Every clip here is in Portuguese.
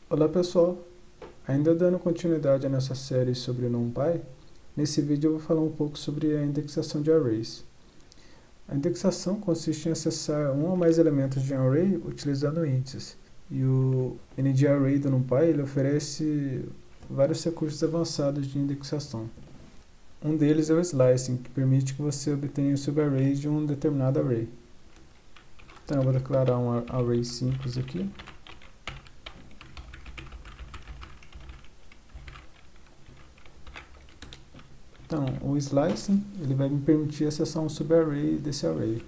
Olá pessoal, ainda dando continuidade à nossa série sobre o NumPy, nesse vídeo eu vou falar um pouco sobre a indexação de arrays. A indexação consiste em acessar um ou mais elementos de um array utilizando índices, e o NDArray do NumPy ele oferece vários recursos avançados de indexação. Um deles é o slicing, que permite que você obtenha subarrays de um determinado array. Então eu vou declarar um array simples aqui. Então, o slicing ele vai me permitir acessar um subarray desse array.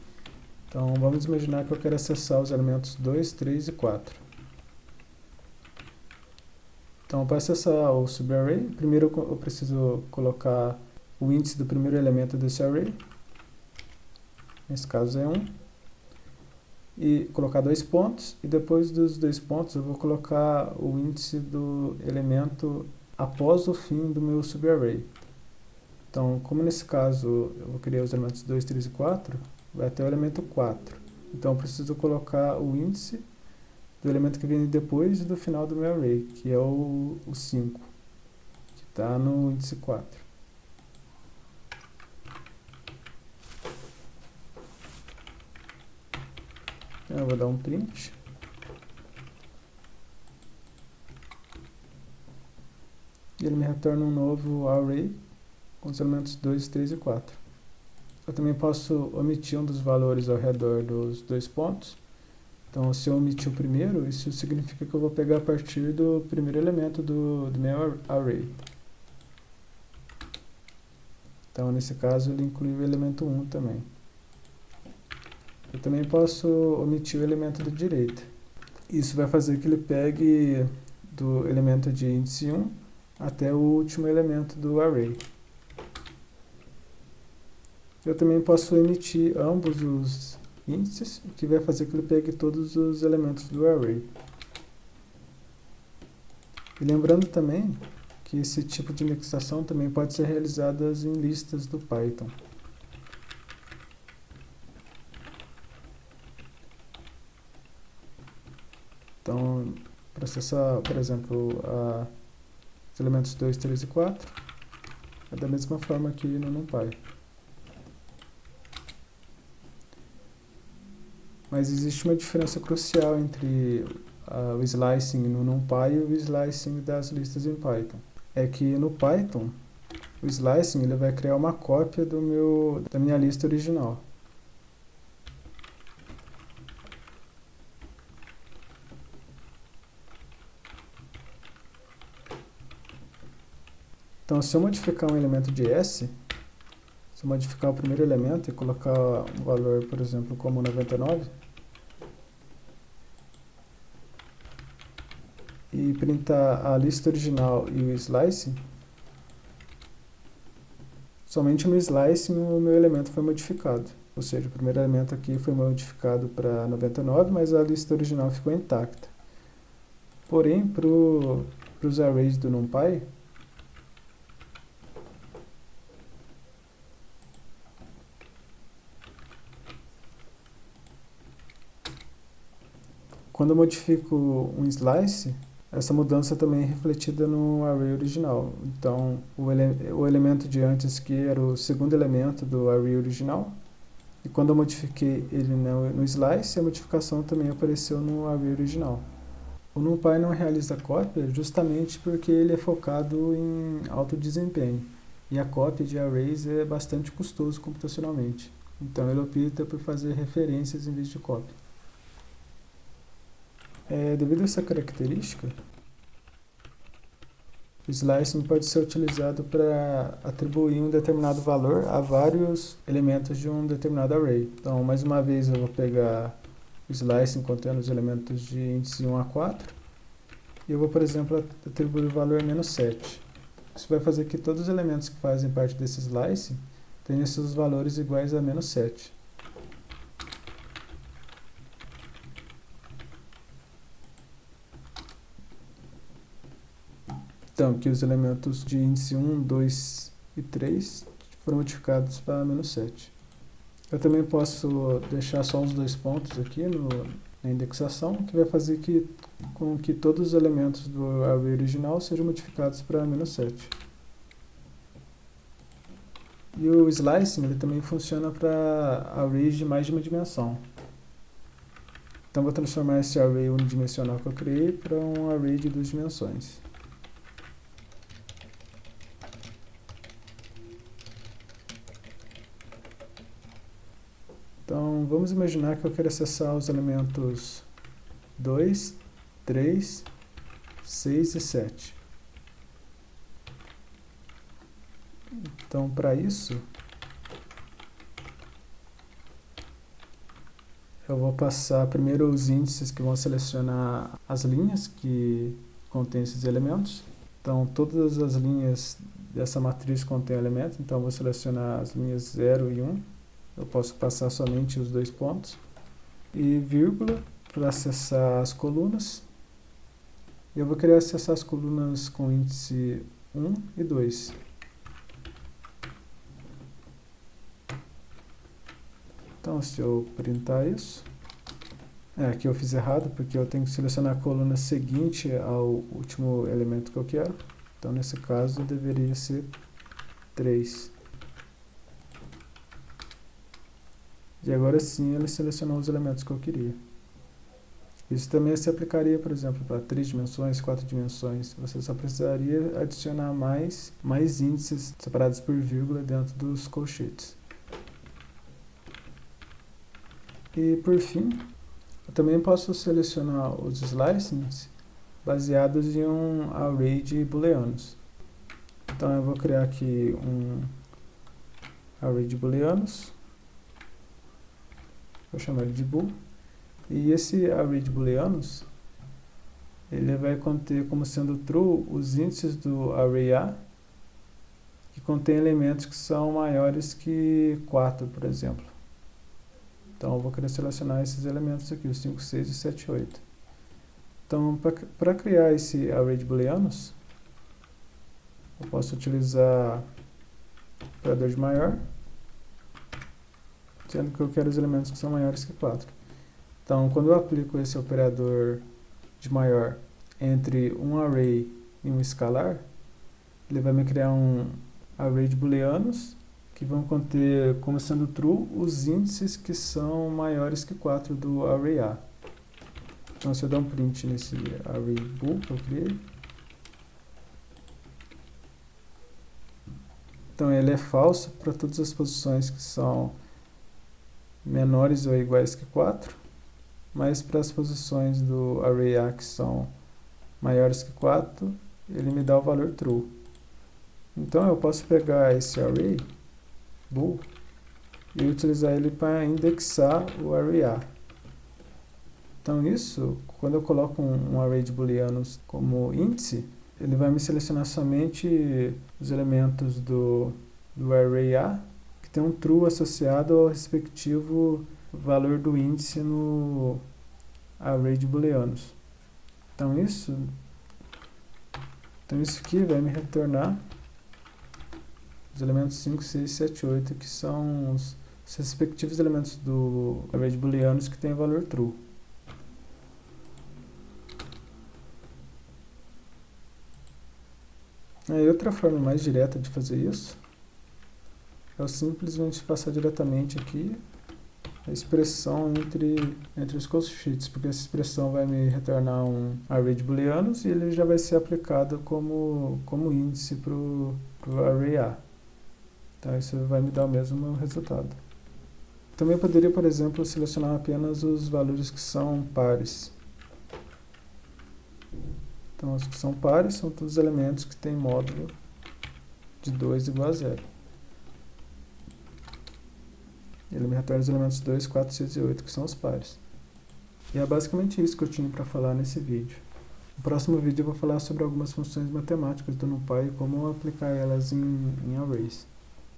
Então, vamos imaginar que eu quero acessar os elementos 2, 3 e 4. Então, para acessar o subarray, primeiro eu preciso colocar o índice do primeiro elemento desse array. Nesse caso é 1. E colocar 2 pontos. E depois dos 2 pontos eu vou colocar o índice do elemento após o fim do meu subarray. Então, como nesse caso eu vou criar os elementos 2, 3 e 4, vai até o elemento 4. Então, eu preciso colocar o índice do elemento que vem depois do final do meu array, que é o 5, que está no índice 4. Então, eu vou dar um print. E ele me retorna um novo array com os elementos 2, 3 e 4. Eu também posso omitir um dos valores ao redor dos 2 pontos. Então, se eu omitir o primeiro, isso significa que eu vou pegar a partir do primeiro elemento do meu array. Então, nesse caso, ele inclui o elemento 1 também. Eu também posso omitir o elemento da direita. Isso vai fazer que ele pegue do elemento de índice 1 até o último elemento do array. Eu também posso emitir ambos os índices, o que vai fazer que ele pegue todos os elementos do array. E lembrando também que esse tipo de indexação também pode ser realizada em listas do Python. Então, para acessar, por exemplo, os elementos 2, 3 e 4, é da mesma forma que no NumPy. Mas existe uma diferença crucial entre o slicing no NumPy e o slicing das listas em Python. É que no Python, o slicing ele vai criar uma cópia da minha lista original. Então, se eu modificar um elemento de S, se eu modificar o primeiro elemento e colocar um valor, por exemplo, como 99, e printar a lista original e o slicing, somente no slicing o meu elemento foi modificado. Ou seja, o primeiro elemento aqui foi modificado para 99, mas a lista original ficou intacta. Porém, para os arrays do NumPy, quando eu modifico um slice, essa mudança também é refletida no array original. Então, o elemento de antes que era o segundo elemento do array original, e quando eu modifiquei ele no slice, a modificação também apareceu no array original. O NumPy não realiza cópia justamente porque ele é focado em alto desempenho, e a cópia de arrays é bastante custoso computacionalmente. Então, ele opta por fazer referências em vez de cópia. Devido a essa característica, o slicing pode ser utilizado para atribuir um determinado valor a vários elementos de um determinado array. Então, mais uma vez, eu vou pegar o slicing contendo os elementos de índice 1 a 4, e eu vou, por exemplo, atribuir o valor menos 7. Isso vai fazer que todos os elementos que fazem parte desse slicing tenham seus valores iguais a menos 7. Então, aqui os elementos de índice 1, 2 e 3 foram modificados para menos 7. Eu também posso deixar só os 2 pontos aqui a indexação, que vai fazer com que todos os elementos do array original sejam modificados para -7. E o slicing ele também funciona para arrays de mais de uma dimensão. Então vou transformar esse array unidimensional que eu criei para um array de 2 dimensões. Então vamos imaginar que eu quero acessar os elementos 2, 3, 6 e 7. Então para isso eu vou passar primeiro os índices que vão selecionar as linhas que contêm esses elementos. Então todas as linhas dessa matriz contêm elementos, então eu vou selecionar as linhas 0 e 1. Eu posso passar somente os 2 pontos. E vírgula para acessar as colunas. Eu vou querer acessar as colunas com índice 1 e 2. Então, se eu printar isso... aqui eu fiz errado, porque eu tenho que selecionar a coluna seguinte ao último elemento que eu quero. Então, nesse caso, deveria ser 3. E agora sim ele selecionou os elementos que eu queria. Isso também se aplicaria, por exemplo, para 3 dimensões, 4 dimensões. Você só precisaria adicionar mais índices separados por vírgula dentro dos colchetes. E por fim, eu também posso selecionar os slicings baseados em um array de booleanos. Então eu vou criar aqui um array de booleanos. Vou chamar ele de bool. E esse array de booleanos, ele vai conter como sendo true os índices do array A, que contém elementos que são maiores que 4, por exemplo. Então eu vou querer selecionar esses elementos aqui, os 5, 6 e 7, 8. Então, para criar esse array de booleanos, eu posso utilizar o operador de maior, sendo que eu quero os elementos que são maiores que 4. Então, quando eu aplico esse operador de maior entre um array e um escalar, ele vai me criar um array de booleanos que vão conter, como sendo true, os índices que são maiores que 4 do array A. Então, se eu der um print nesse array bool que eu criei, então ele é falso para todas as posições que são menores ou iguais que 4, mas para as posições do array A que são maiores que 4, ele me dá o valor true. Então eu posso pegar esse array bool e utilizar ele para indexar o array A. Então isso, quando eu coloco um array de booleanos como índice, ele vai me selecionar somente os elementos do array A que tem um true associado ao respectivo valor do índice no array de booleanos. Então isso aqui vai me retornar os elementos 5, 6, 7, 8, que são os respectivos elementos do array de booleanos que tem valor true. E outra forma mais direta de fazer isso é eu simplesmente passar diretamente aqui a expressão entre os colchetes, porque essa expressão vai me retornar um array de booleanos e ele já vai ser aplicado como índice para o array A. Então isso vai me dar o mesmo resultado. Também poderia, por exemplo, selecionar apenas os valores que são pares. Então os que são pares são todos os elementos que têm módulo de 2 igual a 0. Ele me retorna os elementos 2, 4, 6 e 8, que são os pares. E é basicamente isso que eu tinha para falar nesse vídeo. No próximo vídeo eu vou falar sobre algumas funções matemáticas do NumPy e como aplicar elas em arrays.